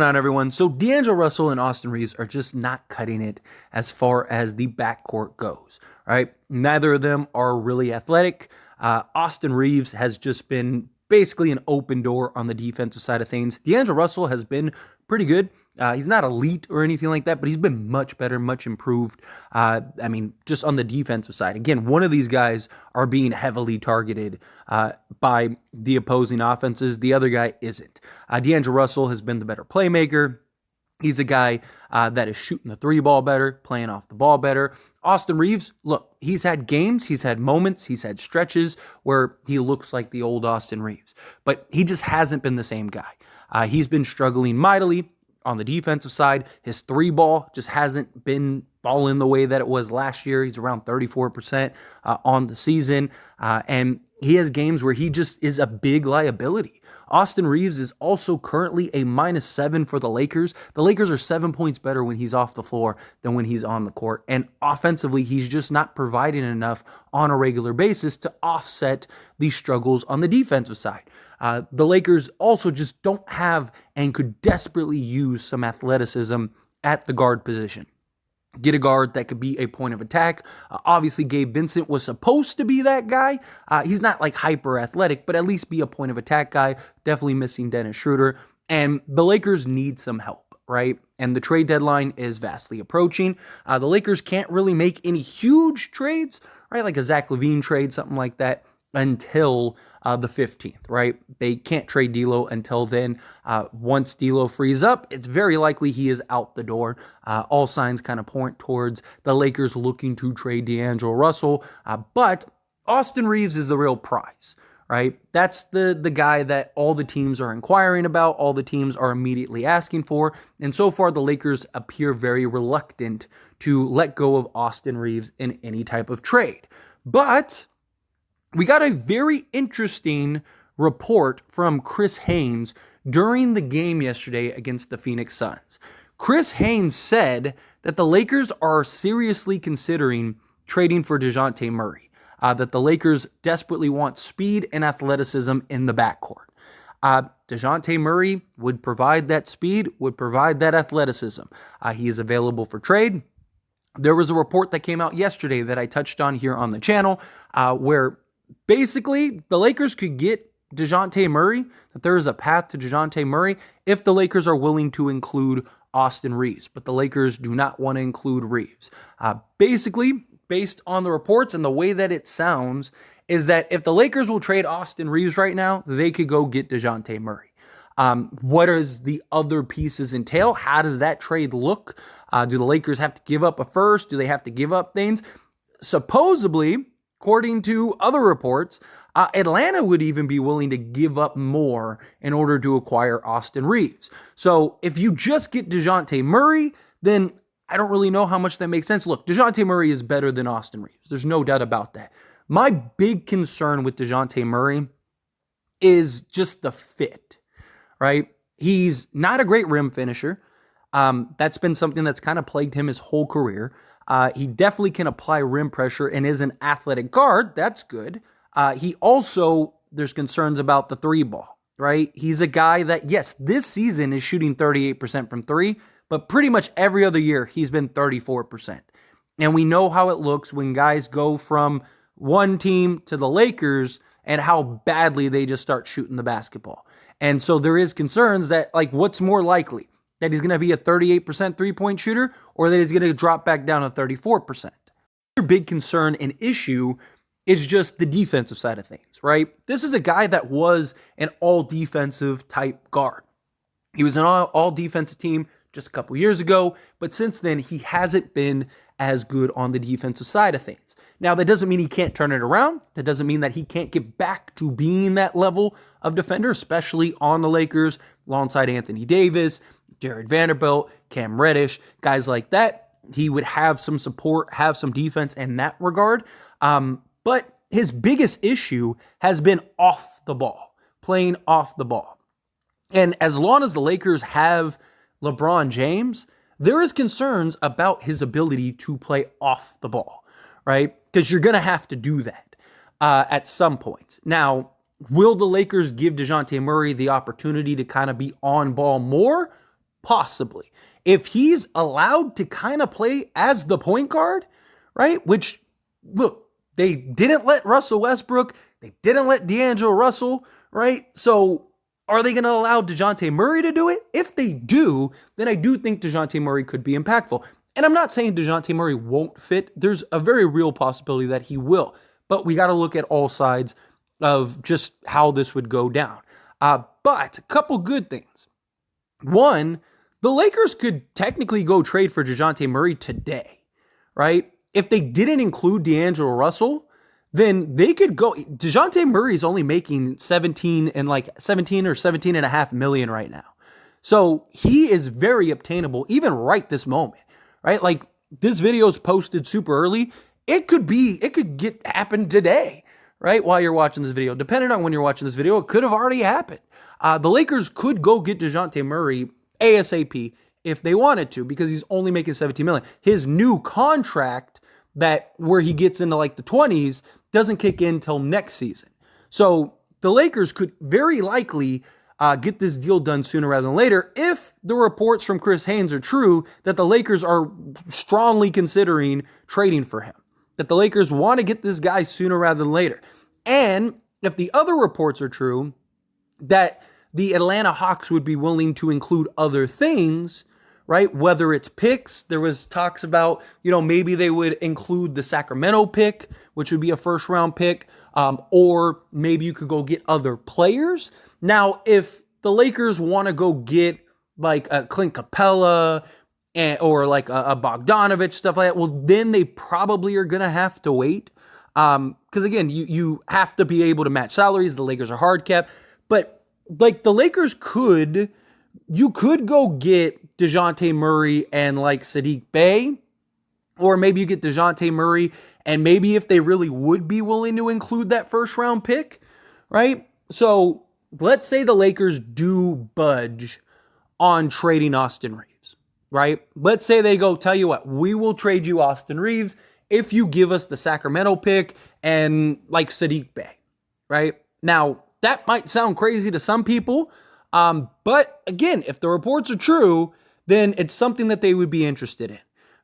going on, everyone? So D'Angelo Russell and Austin Reeves are just not cutting it as far as the backcourt goes, right? Neither of them are really athletic. Austin Reeves has just been basically an open door on the defensive side of things. D'Angelo Russell has been pretty good. He's not elite or anything like that, but he's been much better, much improved. Just on the defensive side. Again, one of these guys are being heavily targeted by the opposing offenses. The other guy isn't. D'Angelo Russell has been the better playmaker. He's a guy that is shooting the three ball better, playing off the ball better. Austin Reeves, look, he's had games, he's had moments, he's had stretches where he looks like the old Austin Reeves, but he just hasn't been the same guy. He's been struggling mightily on the defensive side. His three ball just hasn't been balling the way that it was last year. He's around 34% on the season, and he has games where he just is a big liability. Austin Reeves is also currently a -7 for the Lakers. The Lakers are 7 points better when he's off the floor than when he's on the court. And offensively, he's just not providing enough on a regular basis to offset the struggles on the defensive side. The Lakers also just don't have and could desperately use some athleticism at the guard position. Get a guard that could be a point of attack. Obviously, Gabe Vincent was supposed to be that guy. He's not like hyper athletic, but at least be a point of attack guy. Definitely missing Dennis Schroeder. And the Lakers need some help, right? And the trade deadline is vastly approaching. The Lakers can't really make any huge trades, right? Like a Zach LaVine trade, something like that, until the 15th, right? They can't trade D'Lo until then. Once D'Lo frees up, it's very likely he is out the door. All signs kind of point towards the Lakers looking to trade D'Angelo Russell, but Austin Reeves is the real prize, right? That's the guy that all the teams are inquiring about, all the teams are immediately asking for, and so far the Lakers appear very reluctant to let go of Austin Reeves in any type of trade. But we got a very interesting report from Chris Haynes during the game yesterday against the Phoenix Suns. Chris Haynes said that the Lakers are seriously considering trading for Dejounte Murray, that the Lakers desperately want speed and athleticism in the backcourt. Dejounte Murray would provide that speed, would provide that athleticism. He is available for trade. There was a report that came out yesterday that I touched on here on the channel where basically the Lakers could get Dejounte Murray, that there is a path to Dejounte Murray if the Lakers are willing to include Austin Reeves, but the Lakers do not want to include Reeves. Basically, based on the reports and the way that it sounds, is that if the Lakers will trade Austin Reeves right now, they could go get Dejounte Murray. What does the other pieces entail? How does that trade look? Do the Lakers have to give up a first? Do they have to give up things? Supposedly, according to other reports, Atlanta would even be willing to give up more in order to acquire Austin Reeves. So if you just get Dejounte Murray, then I don't really know how much that makes sense. Look, Dejounte Murray is better than Austin Reeves. There's no doubt about that. My big concern with Dejounte Murray is just the fit, right? He's not a great rim finisher. That's been something that's kind of plagued him his whole career. He definitely can apply rim pressure and is an athletic guard. That's good. He also, there's concerns about the three ball, right? He's a guy that, yes, this season is shooting 38% from three, but pretty much every other year he's been 34%. And we know how it looks when guys go from one team to the Lakers and how badly they just start shooting the basketball. And so there is concerns that, like, what's more likely? That he's going to be a 38% three-point shooter, or that he's going to drop back down to 34%. Another big concern and issue is just the defensive side of things, right? This is a guy that was an all-defensive type guard. He was an all-defensive team just a couple years ago, but since then, he hasn't been as good on the defensive side of things. Now, that doesn't mean he can't turn it around. That doesn't mean that he can't get back to being that level of defender, especially on the Lakers, alongside Anthony Davis, Jared Vanderbilt, Cam Reddish, guys like that. He would have some support, have some defense in that regard. But his biggest issue has been off the ball, playing off the ball. And as long as the Lakers have LeBron James, there is concerns about his ability to play off the ball, right? Because you're going to have to do that at some point. Now, will the Lakers give Dejounte Murray the opportunity to kind of be on ball more? Possibly. If he's allowed to kind of play as the point guard, right? Which, look, they didn't let Russell Westbrook, they didn't let D'Angelo Russell, right? So are they going to allow Dejounte Murray to do it? If they do, then I do think Dejounte Murray could be impactful. And I'm not saying Dejounte Murray won't fit. There's a very real possibility that he will. But we got to look at all sides of just how this would go down. But a couple good things. One, the Lakers could technically go trade for Dejounte Murray today, right? If they didn't include D'Angelo Russell, then they could go. Dejounte Murray is only making 17 or 17 and a half million right now. So he is very obtainable, even right this moment, right? Like, this video is posted super early. It could happen today, right? While you're watching this video, depending on when you're watching this video, it could have already happened. The Lakers could go get Dejounte Murray ASAP if they wanted to, because he's only making 17 million. His new contract where he gets into like the 20s doesn't kick in till next season. So the Lakers could very likely get this deal done sooner rather than later if the reports from Chris Haynes are true that the Lakers are strongly considering trading for him, that the Lakers want to get this guy sooner rather than later. And if the other reports are true, that the Atlanta Hawks would be willing to include other things, right? Whether it's picks, there was talks about, maybe they would include the Sacramento pick, which would be a first round pick, or maybe you could go get other players. Now, if the Lakers want to go get like a Clint Capella or like a Bogdanovich, stuff like that, well, then they probably are going to have to wait. Because again, you have to be able to match salaries. The Lakers are hard cap, but like the Lakers you could go get Dejounte Murray and like Saddiq Bey, or maybe you get Dejounte Murray and maybe if they really would be willing to include that first round pick, right? So let's say the Lakers do budge on trading Austin Reeves, right? Let's say they go, tell you what, we will trade you Austin Reeves if you give us the Sacramento pick and like Saddiq Bey, right? Now, that might sound crazy to some people, but again, if the reports are true, then it's something that they would be interested in,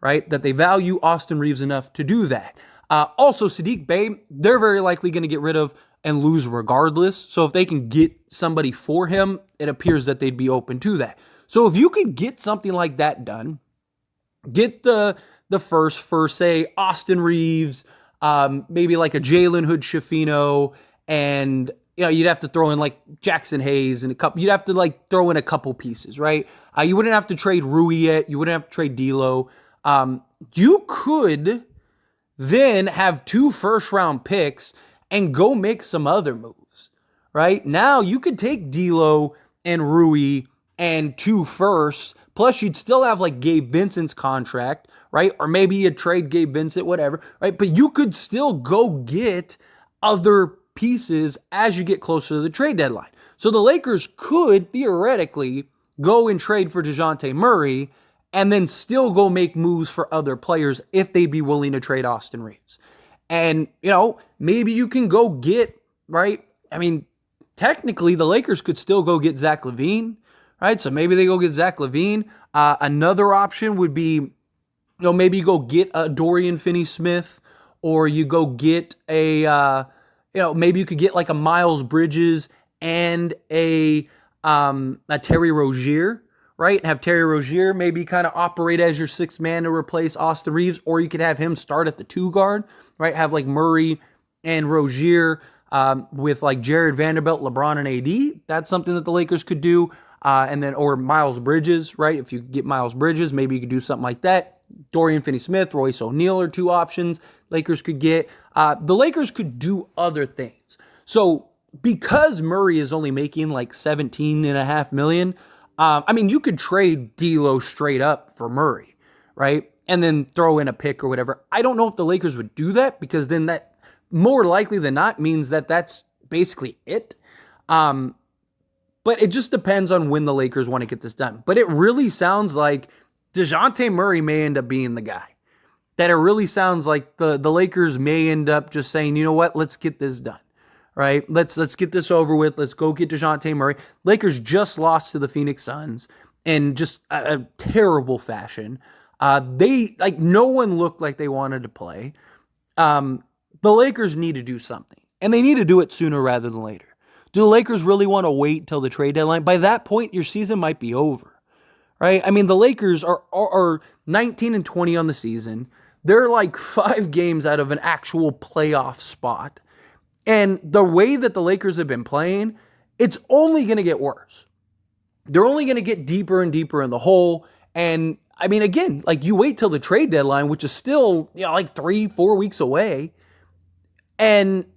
right? That they value Austin Reeves enough to do that. Also, Saddiq Bey, they're very likely going to get rid of and lose regardless. So if they can get somebody for him, it appears that they'd be open to that. So if you could get something like that done, get the first for, say, Austin Reeves, maybe like a Jalen Hood-Schifino, and you'd have to throw in like Jackson Hayes and a couple. You'd have to like throw in a couple pieces, right? You wouldn't have to trade Rui yet. You wouldn't have to trade D'Lo. You could then have 2 first-round picks and go make some other moves, right? Now you could take D'Lo and Rui and 2 firsts, plus you'd still have like Gabe Vincent's contract, right? Or maybe you'd trade Gabe Vincent, whatever, right? But you could still go get other pieces as you get closer to the trade deadline. So the Lakers could theoretically go and trade for Dejounte Murray and then still go make moves for other players if they'd be willing to trade Austin Reeves. And, maybe you can go get, right? I mean, technically the Lakers could still go get Zach LaVine, right? So maybe they go get Zach LaVine. Another option would be, maybe you go get a Dorian Finney-Smith, or you go get maybe you could get like a Miles Bridges and a Terry Rozier, right? And have Terry Rozier maybe kind of operate as your 6th man to replace Austin Reeves, or you could have him start at the 2 guard, right? Have like Murray and Rozier with like Jared Vanderbilt, LeBron, and AD. That's something that the Lakers could do. And then, or Miles Bridges, right? If you get Miles Bridges, maybe you could do something like that. Dorian Finney-Smith, Royce O'Neal are 2 options Lakers could get. The Lakers could do other things. So because Murray is only making like $17.5 million, you could trade D'Lo straight up for Murray, right? And then throw in a pick or whatever. I don't know if the Lakers would do that, because then that more likely than not means that that's basically it. But it just depends on when the Lakers want to get this done. But it really sounds like Dejounte Murray may end up being the guy. That it really sounds like the Lakers may end up just saying, you know what, let's get this done, right? Let's get this over with. Let's go get Dejounte Murray. Lakers just lost to the Phoenix Suns. in just a terrible fashion. They like no one looked like they wanted to play. The Lakers need to do something, and they need to do it sooner rather than later. Do the Lakers really want to wait till the trade deadline? By that point, your season might be over, right? I mean, the Lakers are 19 and 20 on the season. They're like 5 games out of an actual playoff spot. And the way that the Lakers have been playing, it's only going to get worse. They're only going to get deeper and deeper in the hole. And I mean, again, like you wait till the trade deadline, which is still, like 3-4 weeks away. And,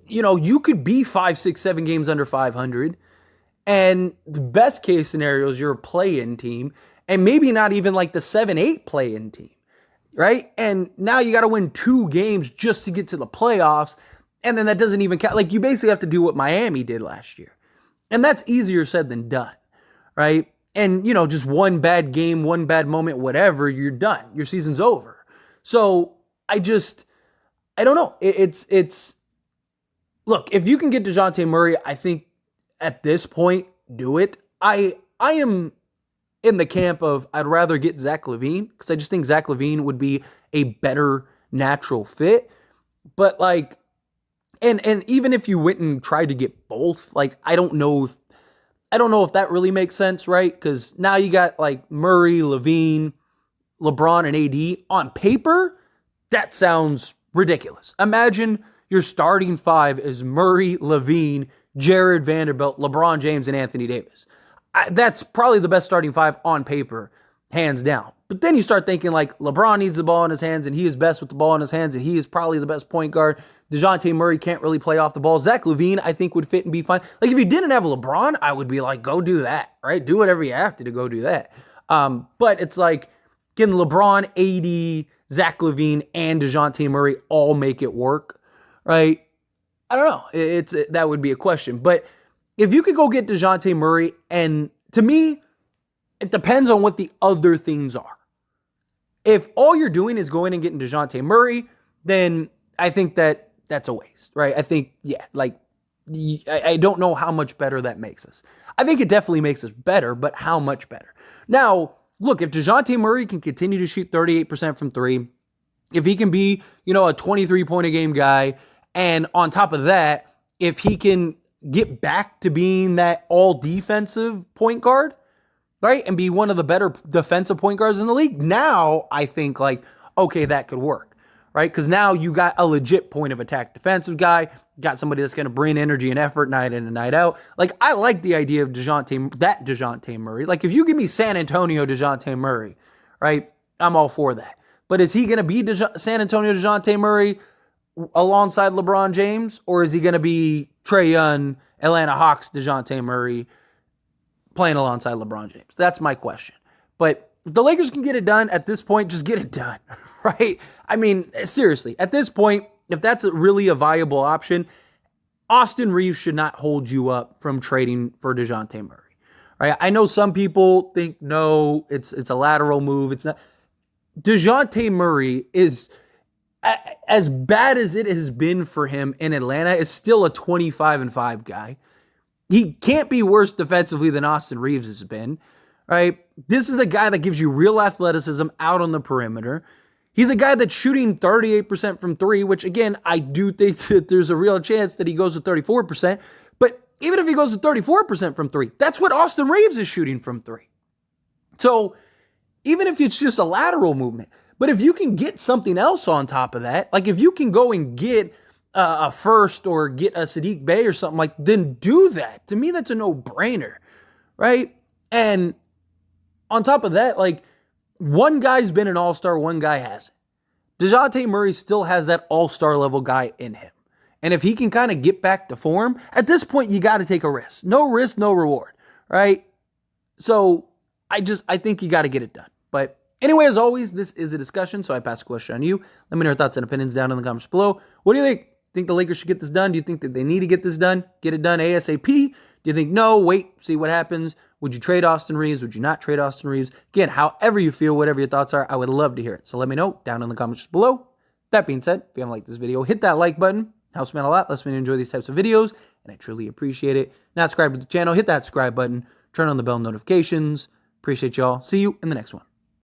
you could be 5, 6, 7 games under 500. And the best case scenario is you're a play-in team and maybe not even like the 7-8 play-in team, right? And now you got to win 2 games just to get to the playoffs. And then that doesn't even count. Like you basically have to do what Miami did last year. And that's easier said than done, right? And, just one bad game, one bad moment, whatever, you're done. Your season's over. So I don't know. It's look, if you can get Dejounte Murray, I think at this point, do it. I am in the camp of I'd rather get Zach LaVine because I just think Zach LaVine would be a better natural fit. But like, and even if you went and tried to get both, like I don't know if that really makes sense, right? Because now you got like Murray, LaVine, LeBron, and AD on paper. That sounds ridiculous. Imagine your starting 5 is Murray, LaVine, Jared Vanderbilt, LeBron James, and Anthony Davis. That's probably the best starting 5 on paper, hands down. But then you start thinking like LeBron needs the ball in his hands and he is best with the ball in his hands and he is probably the best point guard. Dejounte Murray can't really play off the ball. Zach LaVine, I think, would fit and be fine. Like if you didn't have LeBron, I would be like, go do that, right? Do whatever you have to go do that. But it's like, can LeBron, AD, Zach LaVine, and Dejounte Murray all make it work, right? I don't know. That would be a question. But if you could go get Dejounte Murray, and to me, it depends on what the other things are. If all you're doing is going and getting Dejounte Murray, then I think that's a waste, right? I think, I don't know how much better that makes us. I think it definitely makes us better, but how much better? Now, look, if Dejounte Murray can continue to shoot 38% from 3, if he can be, a 23-point-a-game guy, and on top of that, if he can get back to being that all-defensive point guard, right, and be one of the better defensive point guards in the league, now I think, okay, that could work, right? Because now you got a legit point of attack defensive guy, got somebody that's going to bring energy and effort night in and night out. Like, I like the idea of Dejounte Murray. Like, if you give me San Antonio Dejounte Murray, right, I'm all for that. But is he going to be San Antonio Dejounte Murray alongside LeBron James, or is he going to be Trae Young, Atlanta Hawks Dejounte Murray playing alongside LeBron James? That's my question. But if the Lakers can get it done at this point, just get it done, right? I mean, seriously, at this point, if that's really a viable option, Austin Reeves should not hold you up from trading for Dejounte Murray, right? I know some people think, no, it's a lateral move. It's not. Dejounte Murray is, as bad as it has been for him in Atlanta, is still a 25-5 guy. He can't be worse defensively than Austin Reeves has been, right? This is a guy that gives you real athleticism out on the perimeter. He's a guy that's shooting 38% from 3, which, again, I do think that there's a real chance that he goes to 34%. But even if he goes to 34% from 3, that's what Austin Reeves is shooting from 3. So even if it's just a lateral movement, but if you can get something else on top of that, like if you can go and get a first or get a Sadiq Bey or something, like, then do that. To me, that's a no-brainer, right? And on top of that, like, one guy's been an all-star, one guy hasn't. Dejounte Murray still has that all-star level guy in him. And if he can kind of get back to form, at this point, you got to take a risk. No risk, no reward, right? So I think you got to get it done. But anyway, as always, this is a discussion, so I pass the question on you. Let me know your thoughts and opinions down in the comments below. What do you think? Think the Lakers should get this done? Do you think that they need to get this done? Get it done ASAP? Do you think, no, wait, see what happens? Would you trade Austin Reeves? Would you not trade Austin Reeves? Again, however you feel, whatever your thoughts are, I would love to hear it. So let me know down in the comments below. That being said, if you haven't liked this video, hit that like button. Helps me out a lot. Lets me enjoy these types of videos, and I truly appreciate it. Now subscribe to the channel. Hit that subscribe button. Turn on the bell notifications. Appreciate y'all. See you in the next one.